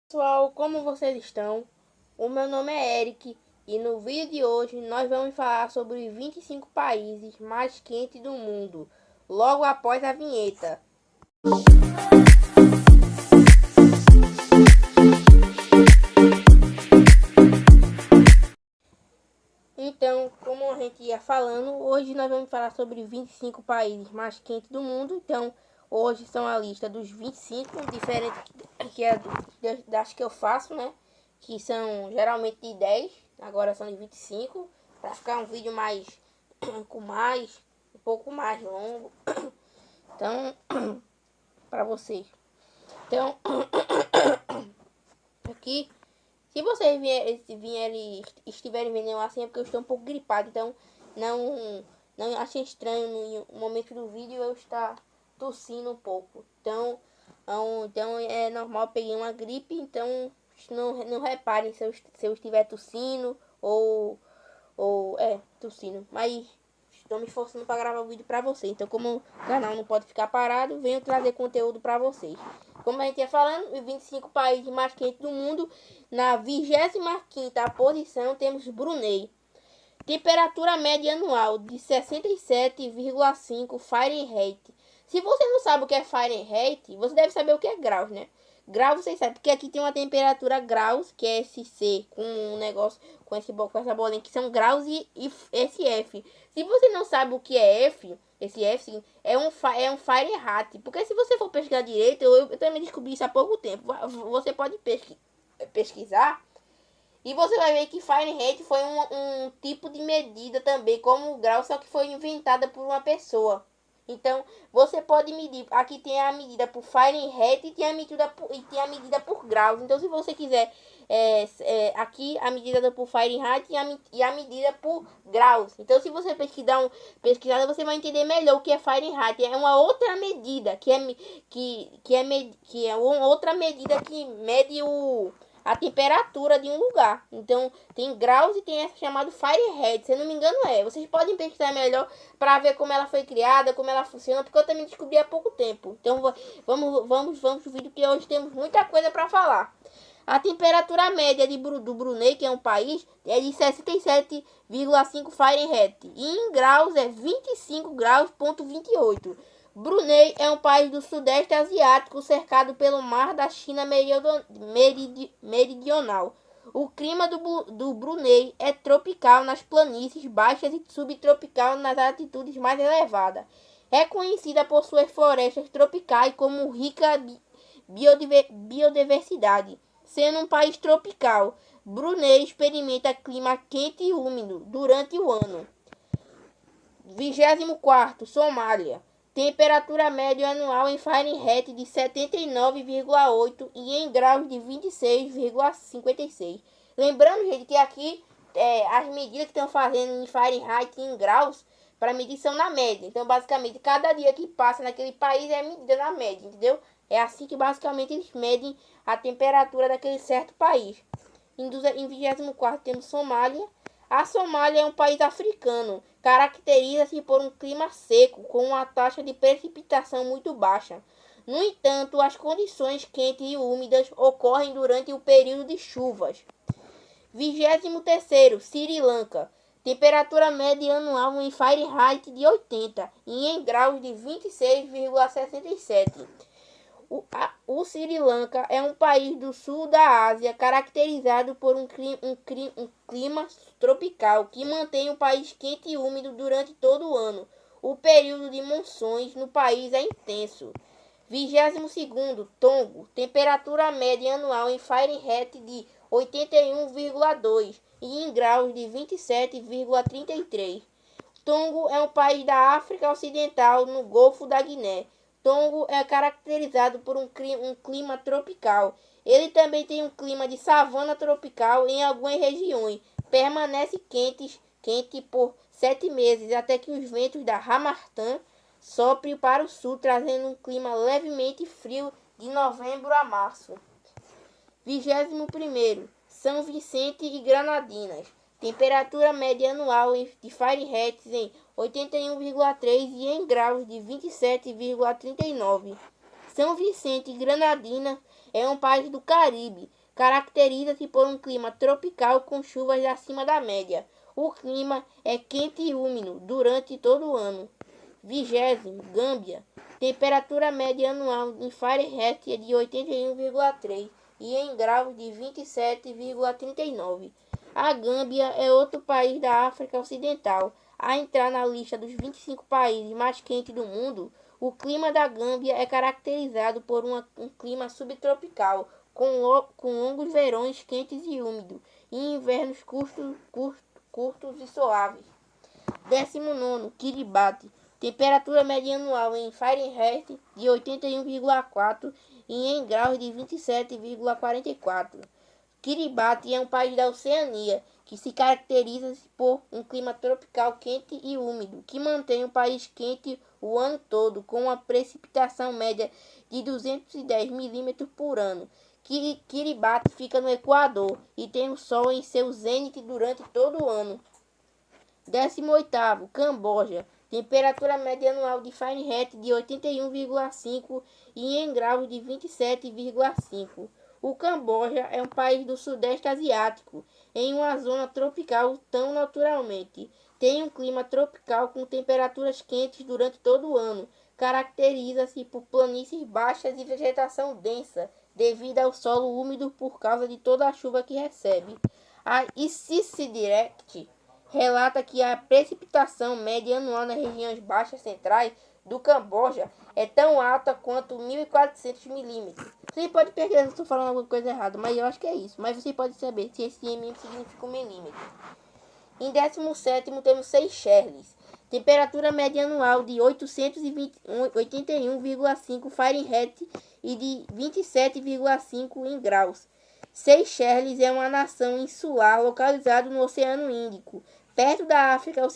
Pessoal, como vocês estão? O meu nome é Eric e no vídeo de hoje nós vamos falar sobre os 25 países mais quentes do mundo, logo após a vinheta. Então, como a gente ia falando, hoje nós vamos falar sobre os 25 países mais quentes do mundo. Então, hoje são a lista dos 25, diferente que é das que eu faço, né? Que são geralmente de 10, agora são de 25, para ficar um vídeo mais um pouco mais longo. Então, para vocês. Então, aqui, se vocês estiverem vendo assim, é porque eu estou um pouco gripado, então não achem estranho no momento do vídeo eu estar tossindo um pouco. Então é normal, eu peguei uma gripe, então não reparem se eu estiver tossindo ou tossindo. Mas estou me esforçando para gravar o vídeo para vocês. Então, como o canal não pode ficar parado, venho trazer conteúdo para vocês. Como a gente ia falando, os 25 países mais quentes do mundo, na 25ª posição temos Brunei. Temperatura média anual de 67,5 Fahrenheit. Se você não sabe o que é Fahrenheit, você deve saber o que é graus, né? Grau vocês sabem, porque aqui tem uma temperatura graus, que é SC, com um negócio, com essa bolinha, que são graus e esse F. Se você não sabe o que é F, esse F é um Fahrenheit. Porque se você for pesquisar direito, eu também descobri isso há pouco tempo. Você pode pesquisar e você vai ver que Fahrenheit foi um tipo de medida também, como o grau, só que foi inventada por uma pessoa. Então, você pode medir. Aqui tem a medida por Fahrenheit e tem a medida por graus. Então, se você quiser, aqui a medida por Fahrenheit e a medida por graus. Então, se você pesquisar, você vai entender melhor o que é Fahrenheit. É uma outra medida, que é uma outra medida que mede a temperatura de um lugar. Então, tem graus e tem essa chamada Fahrenheit. Se eu não me engano, é. Vocês podem pesquisar melhor para ver como ela foi criada, como ela funciona, porque eu também descobri há pouco tempo. Então, vamos pro vídeo, que hoje temos muita coisa para falar. A temperatura média do Brunei, que é um país, é de 67,5 Fahrenheit. E em graus é 25 graus,28. Brunei é um país do Sudeste Asiático cercado pelo Mar da China Meridional. O clima do Brunei é tropical nas planícies baixas e subtropical nas altitudes mais elevadas. É conhecida por suas florestas tropicais como rica biodiversidade. Sendo um país tropical, Brunei experimenta clima quente e úmido durante o ano. 24º, Somália. Temperatura média anual em Fahrenheit de 79,8 e em graus de 26,56. Lembrando, gente, que aqui as medidas que estão fazendo em Fahrenheit e em graus para medir são na média. Então, basicamente, cada dia que passa naquele país é medida na média, entendeu? É assim que basicamente eles medem a temperatura daquele certo país. Em 24º temos Somália. A Somália é um país africano. Caracteriza-se por um clima seco, com uma taxa de precipitação muito baixa. No entanto, as condições quentes e úmidas ocorrem durante o período de chuvas. 23º, Sri Lanka. Temperatura média anual em Fahrenheit de 80 e em graus de 26,67. O Sri Lanka é um país do sul da Ásia caracterizado por um clima tropical que mantém o país quente e úmido durante todo o ano. O período de monções no país é intenso. 22º, Tongo. Temperatura média anual em Fahrenheit de 81,2 e em graus de 27,33. Tongo é um país da África Ocidental, no Golfo da Guiné. Tongo é caracterizado por um clima tropical. Ele também tem um clima de savana tropical em algumas regiões. Permanece quente por 7 meses, até que os ventos da Hamartan soprem para o sul, trazendo um clima levemente frio de novembro a março. 21º, São Vicente e Granadinas. Temperatura média anual de Fahrenheit em 81,3 e em graus de 27,39. São Vicente e Granadina é um país do Caribe. Caracteriza-se por um clima tropical com chuvas acima da média. O clima é quente e úmido durante todo o ano. 20º, Gâmbia. Temperatura média anual em Fahrenheit é de 81,3 e em graus de 27,39. A Gâmbia é outro país da África Ocidental a entrar na lista dos 25 países mais quentes do mundo. O clima da Gâmbia é caracterizado por um clima subtropical, com longos verões quentes e úmidos, e invernos curtos e suaves. 19º, Kiribati. Temperatura média anual em Fahrenheit de 81,4 e em graus de 27,44. Kiribati é um país da Oceania que se caracteriza por um clima tropical quente e úmido, que mantém o país quente o ano todo, com uma precipitação média de 210 milímetros por ano. Kiribati fica no Equador e tem o sol em seu zênite durante todo o ano. 18º, Camboja. Temperatura média anual de Fahrenheit de 81,5 e em graus de 27,5. O Camboja é um país do Sudeste Asiático, em uma zona tropical tão naturalmente. Tem um clima tropical com temperaturas quentes durante todo o ano. Caracteriza-se por planícies baixas e vegetação densa, devido ao solo úmido por causa de toda a chuva que recebe. A ICIS Direct relata que a precipitação média anual nas regiões baixas centrais do Camboja é tão alta quanto 1.400 milímetros. Você pode perder se eu estou falando alguma coisa errada, mas eu acho que é isso. Mas você pode saber se esse mm significa um milímetro. Em 17º temos Seychelles. Temperatura média anual de 881,5 Fahrenheit e de 27,5 em graus. Seychelles é uma nação insular localizada no Oceano Índico, perto da África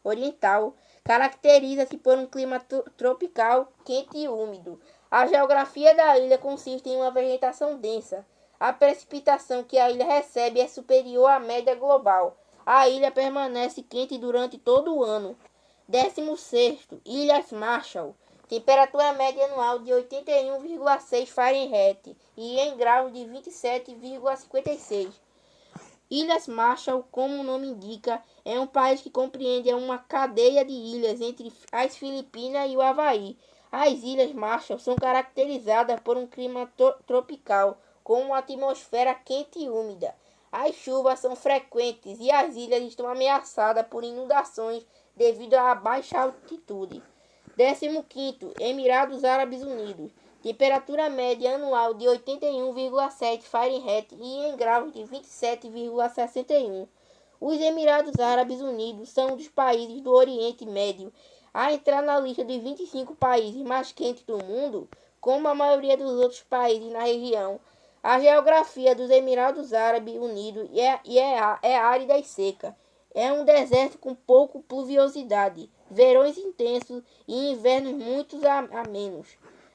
Oriental. Caracteriza-se por um clima tropical, quente e úmido. A geografia da ilha consiste em uma vegetação densa. A precipitação que a ilha recebe é superior à média global. A ilha permanece quente durante todo o ano. 16º, Ilhas Marshall. Temperatura média anual de 81,6 Fahrenheit e em graus de 27,56. Ilhas Marshall, como o nome indica, é um país que compreende uma cadeia de ilhas entre as Filipinas e o Havaí. As Ilhas Marshall são caracterizadas por um clima tropical, com uma atmosfera quente e úmida. As chuvas são frequentes e as ilhas estão ameaçadas por inundações devido à baixa altitude. 15º, Emirados Árabes Unidos. Temperatura média anual de 81,7 Fahrenheit e em graus de 27,61. Os Emirados Árabes Unidos são um dos países do Oriente Médio a entrar na lista dos 25 países mais quentes do mundo, como a maioria dos outros países na região. A geografia dos Emirados Árabes Unidos é árida e seca. É um deserto com pouca pluviosidade, verões intensos e invernos muito amenos.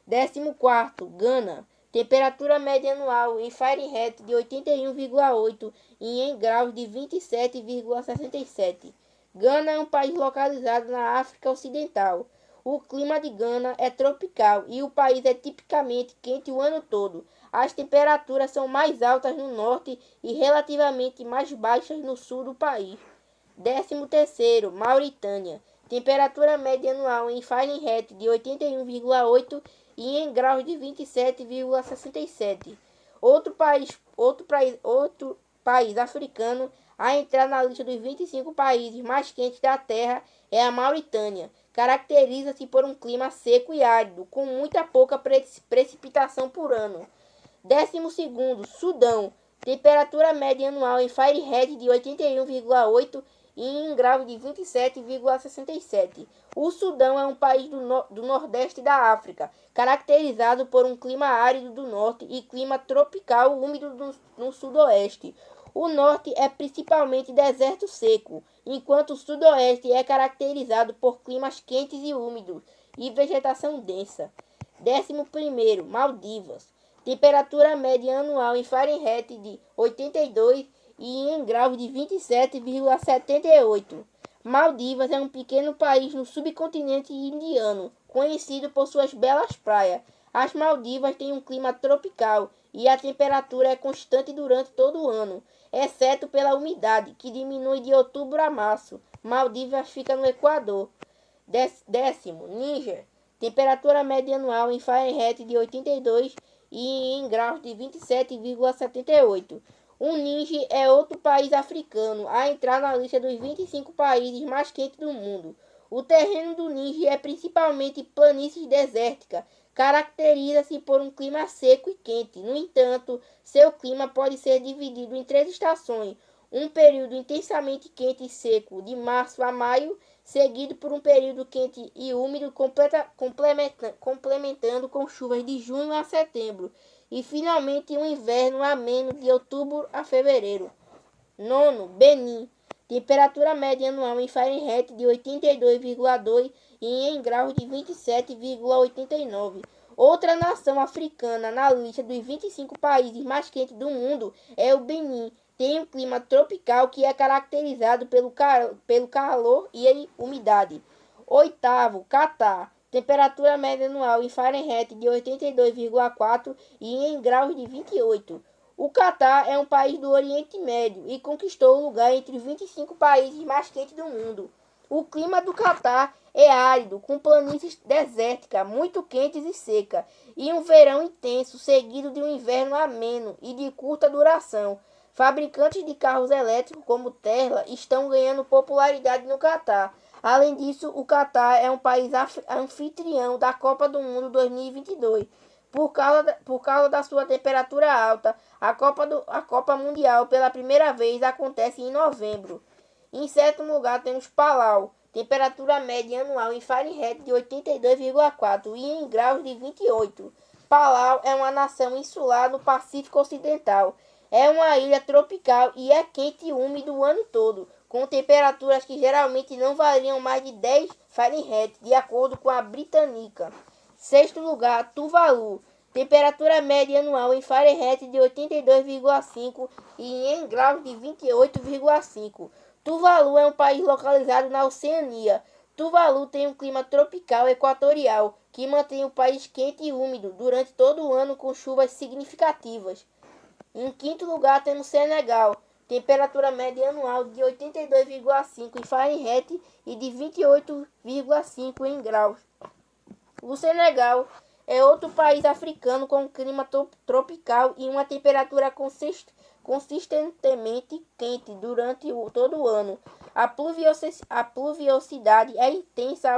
14º, Gana. Temperatura média anual em Fahrenheit de 81,8 e em graus de 27,67. Gana é um país localizado na África Ocidental. O clima de Gana é tropical e o país é tipicamente quente o ano todo. As temperaturas são mais altas no norte e relativamente mais baixas no sul do país. 13º, Mauritânia. Temperatura média anual em Fahrenheit de 81,8 e em graus de 27,67. Outro país africano a entrar na lista dos 25 países mais quentes da Terra é a Mauritânia. Caracteriza-se por um clima seco e árido, com muita pouca precipitação por ano. 12º, Sudão. Temperatura média anual em Fahrenheit de 81,8 e em graus de 27,67. O Sudão é um país do nordeste da África, caracterizado por um clima árido do norte e clima tropical úmido no sudoeste. O norte é principalmente deserto seco, enquanto o sudoeste é caracterizado por climas quentes e úmidos e vegetação densa. 11º, Maldivas. Temperatura média anual em Fahrenheit de 82 e em graus de 27,78. Maldivas é um pequeno país no subcontinente indiano, conhecido por suas belas praias. As Maldivas têm um clima tropical e a temperatura é constante durante todo o ano, exceto pela umidade, que diminui de outubro a março. Maldivas fica no Equador. Décimo, Níger. Temperatura média anual em Fahrenheit de 82 e em graus de 27,78. O Níger é outro país africano a entrar na lista dos 25 países mais quentes do mundo. O terreno do Níger é principalmente planície desértica, caracteriza-se por um clima seco e quente. No entanto, seu clima pode ser dividido em 3 estações: um período intensamente quente e seco de março a maio, seguido por um período quente e úmido complementando com chuvas de junho a setembro, e finalmente um inverno ameno de outubro a fevereiro. Nono, Benin. Temperatura média anual em Fahrenheit de 82,2 e em graus de 27,89. Outra nação africana na lista dos 25 países mais quentes do mundo é o Benin. Tem um clima tropical que é caracterizado pelo calor e umidade. Oitavo, Catar. Temperatura média anual em Fahrenheit de 82,4 e em graus de 28. O Catar é um país do Oriente Médio e conquistou o lugar entre os 25 países mais quentes do mundo. O clima do Catar é árido, com planícies desérticas muito quentes e secas, e um verão intenso, seguido de um inverno ameno e de curta duração. Fabricantes de carros elétricos como Tesla estão ganhando popularidade no Catar. Além disso, o Catar é um país anfitrião da Copa do Mundo 2022. Por causa da sua temperatura alta, a Copa Mundial pela primeira vez acontece em novembro. Em sétimo lugar temos Palau, temperatura média anual em Fahrenheit de 82,4 e em graus de 28. Palau é uma nação insular no Pacífico Ocidental. É uma ilha tropical e é quente e úmido o ano todo, com temperaturas que geralmente não variam mais de 10 Fahrenheit, de acordo com a britânica. Sexto lugar, Tuvalu. Temperatura média anual em Fahrenheit de 82,5 e em graus de 28,5. Tuvalu é um país localizado na Oceania. Tuvalu tem um clima tropical equatorial, que mantém o país quente e úmido durante todo o ano com chuvas significativas. Em quinto lugar temos Senegal. Temperatura média anual de 82,5 em Fahrenheit e de 28,5 em graus. O Senegal é outro país africano com um clima tropical e uma temperatura consistentemente quente durante todo o ano. A pluviosidade é intensa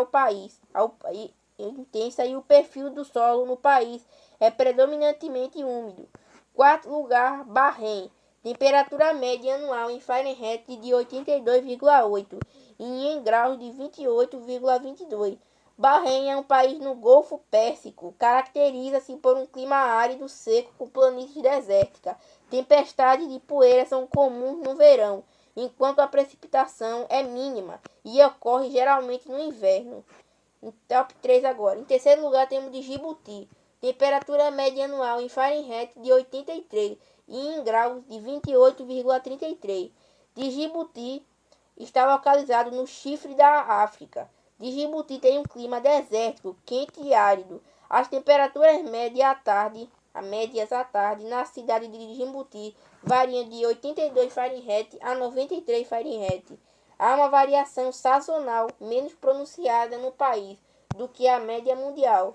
e o perfil do solo no país é predominantemente úmido. Quarto lugar, Bahrein. Temperatura média anual em Fahrenheit de 82,8 e em graus de 28,22. Bahrein é um país no Golfo Pérsico. Caracteriza-se por um clima árido seco com planícies desérticas. Tempestades de poeira são comuns no verão, enquanto a precipitação é mínima e ocorre geralmente no inverno. Top 3 agora. Em terceiro lugar temos Djibouti. Temperatura média anual em Fahrenheit de 83 e em graus de 28,33. Djibouti está localizado no chifre da África. Djibouti tem um clima desértico, quente e árido. As temperaturas médias à tarde na cidade de Djibouti variam de 82 Fahrenheit a 93 Fahrenheit. Há uma variação sazonal menos pronunciada no país do que a média mundial.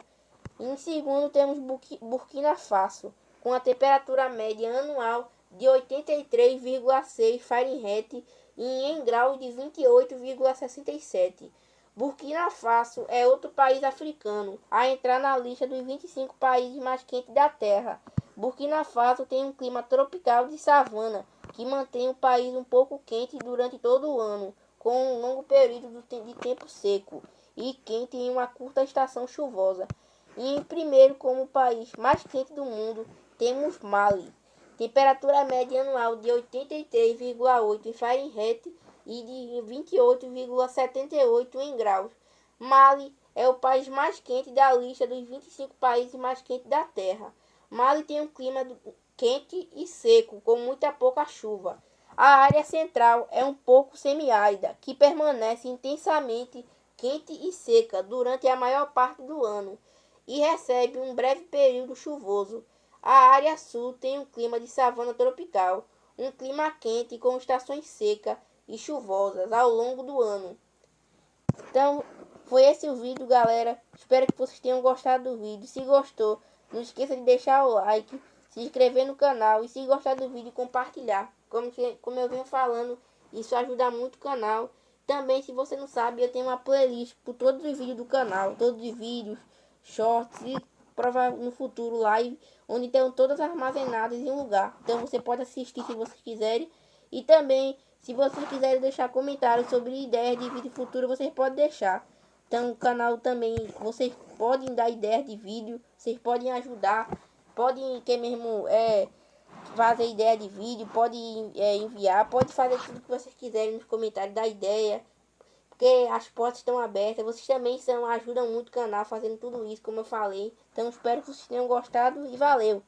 Em segundo temos Burkina Faso, com a temperatura média anual de 83,6 Fahrenheit e em graus de 28,67. Burkina Faso é outro país africano a entrar na lista dos 25 países mais quentes da Terra. Burkina Faso tem um clima tropical de savana, que mantém o país um pouco quente durante todo o ano, com um longo período de tempo seco e quente em uma curta estação chuvosa. E em primeiro, como o país mais quente do mundo, temos Mali. Temperatura média anual de 83,8 em Fahrenheit e de 28,78 em graus. Mali é o país mais quente da lista dos 25 países mais quentes da Terra. Mali tem um clima quente e seco, com muita pouca chuva. A área central é um pouco semiárida, que permanece intensamente quente e seca durante a maior parte do ano. e recebe um breve período chuvoso. A área sul tem um clima de savana tropical, um clima quente com estações secas e chuvosas ao longo do ano. Então, foi esse o vídeo, galera. Espero que vocês tenham gostado do vídeo. Se gostou, não esqueça de deixar o like, se inscrever no canal e, se gostar do vídeo, compartilhar. Como eu venho falando, isso ajuda muito o canal. Também, se você não sabe, eu tenho uma playlist por todos os vídeos do canal, todos os vídeos, shorts e provavelmente no futuro live, onde estão todas armazenadas em um lugar. Então você pode assistir se vocês quiserem. E também, se vocês quiserem deixar comentários sobre ideias de vídeo futuro, vocês podem deixar. Então o canal também, vocês podem dar ideias de vídeo, vocês podem ajudar, podem que mesmo fazer ideia de vídeo, pode enviar, pode fazer tudo que vocês quiserem nos comentários, dar ideia, porque as portas estão abertas. Vocês também ajudam muito o canal fazendo tudo isso, como eu falei. Então espero que vocês tenham gostado e valeu!